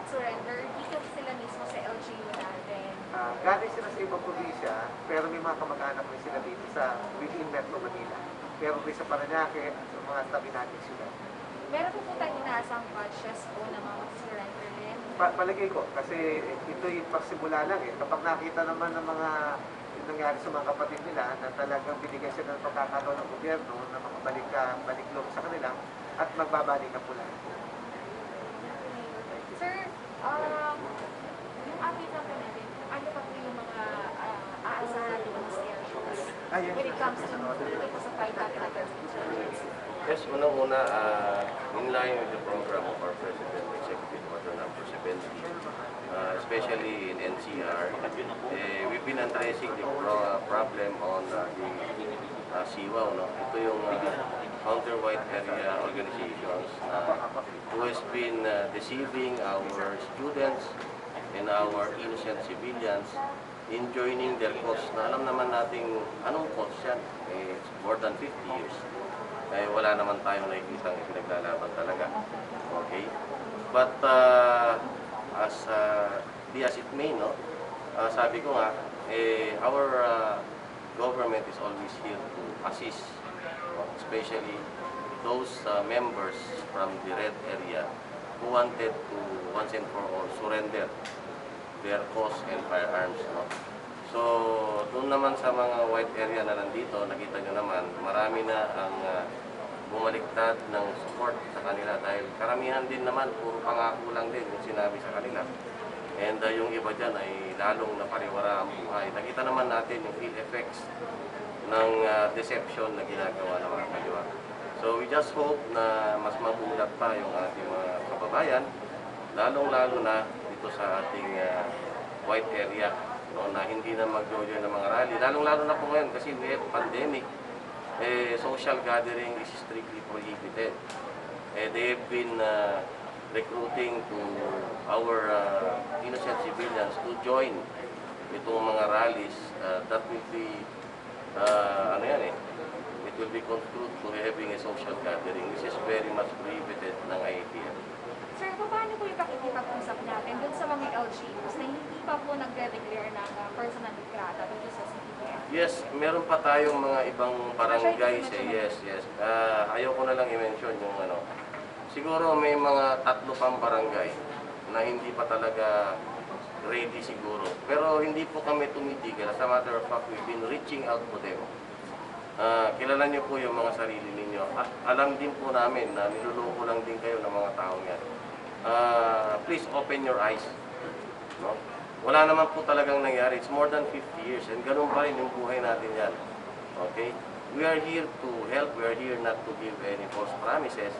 mag-surrender dito sila mismo sa LGU natin? Galing sila sa ibang probinsya, pero may mga kamag-anak rin sila dito sa within Metro Manila. Pero rin sa Parañaque at sa mga tabi natin sila. Meron po tayong inaasang batches po na mga mag-surrender din? Palagay ko, kasi ito'y pagsimula lang eh. Kapag nakita naman ng mga yung nangyari sa mga kapatid nila na talagang binigyan sila ng pagkakataon ng gobyerno na makabalik loob sa kanila at magbabalik ang pula. Sir, yung update lang po natin, ano pa po yung mga aasahan natin ng schedule when it comes to dito po sa fight natin against insurgency? Yes, unang-una, in line with the program of our President, Executive Order number 70, especially in NCR, we've been addressing the problem on the CWAO. No? Ito yung counter-white area organizations who has been deceiving our students and our innocent civilians in joining their cause. Na alam naman natin anong cause yan. It's more than 50 years. Wala naman tayong nakikita ng pinaglalaban talaga. Okay? But be as it may, no? Sabi ko nga, our government is always here to assist, especially those members from the red area who wanted to once and for all surrender their cause and firearms. No? So, doon naman sa mga white area na nandito, nakita nyo naman, marami na ang bumaliktad ng support sa kanila dahil karamihan din naman, puro pangako lang din yung sinabi sa kanila. And yung iba dyan ay lalong napariwara ang buhay. Nakita naman natin yung ill effects ng deception na ginagawa ng mga kaliwa. So, we just hope na mas mabulat pa yung ating mga kababayan, lalong-lalo na dito sa ating white area. No, na hindi na mag-join ng mga rally. Lalong-lalo na po ngayon kasi we have pandemic. Social gathering is strictly prohibited. They have been recruiting to our innocent civilians to join itong mga rallies that will be, it will be construed to having a social gathering. This is very much prohibited ng IATF. Sir, paano po yung pakikipag-usap natin dun sa mga LGUs na hindi pa po nagre-declare ng personal grata dito sa CTF? Yes, meron pa tayong mga ibang barangays Yes. Ayaw ko na lang i-mention yung ano. Siguro may mga 3 pang barangay na hindi pa talaga ready siguro. Pero hindi po kami tumitigil. As a matter of fact, we've been reaching out to them. Kilala niyo po yung mga sarili ninyo. Alam din po namin na niluloko lang din kayo ng mga taong yan. Please open your eyes. No? Wala naman po talagang nangyari. It's more than 50 years and ganun pa rin yung buhay natin yan. Okay? We are here to help. We are here not to give any false promises.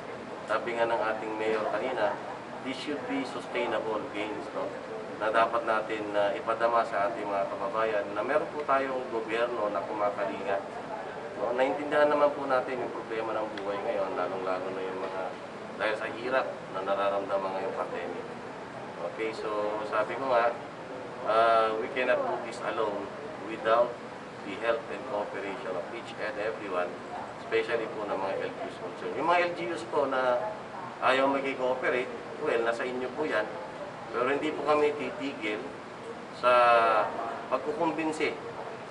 Sabi nga ng ating mayor kanina, this should be sustainable gains. No? Na dapat natin ipadama sa ating mga kababayan na meron po tayong gobyerno na kumakalinga. No? Naintindihan naman po natin yung problema ng buhay ngayon, lalong-lalo na yung mga dahil sa hirap na nararamdaman ngayong pandemic. Okay, so sabi ko nga, we cannot do this alone without the help and cooperation of each and everyone, especially po ng mga LGUs concerned. Yung mga LGUs po na ayaw mag-cooperate, well, nasa inyo po yan. Pero hindi po kami titigil sa pagkukumbinsi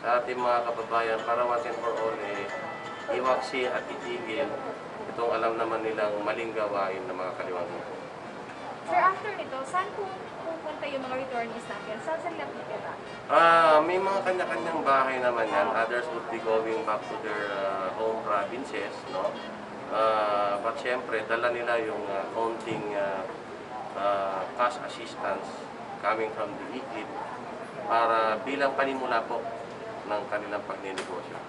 sa ating mga kababayan para once and for all, iwaksi at itigil itong alam naman nilang maling gawain ng mga kaliwang ito. Sir, after nito, saan po pupunta yung mga returnees natin? Saan sila titira? May mga kanya-kanyang bahay naman yan. Others would be going back to their home provinces, no? But syempre, dala nila yung counting cash assistance coming from the ICLIP para bilang panimula po ng kanilang pagninegosyo.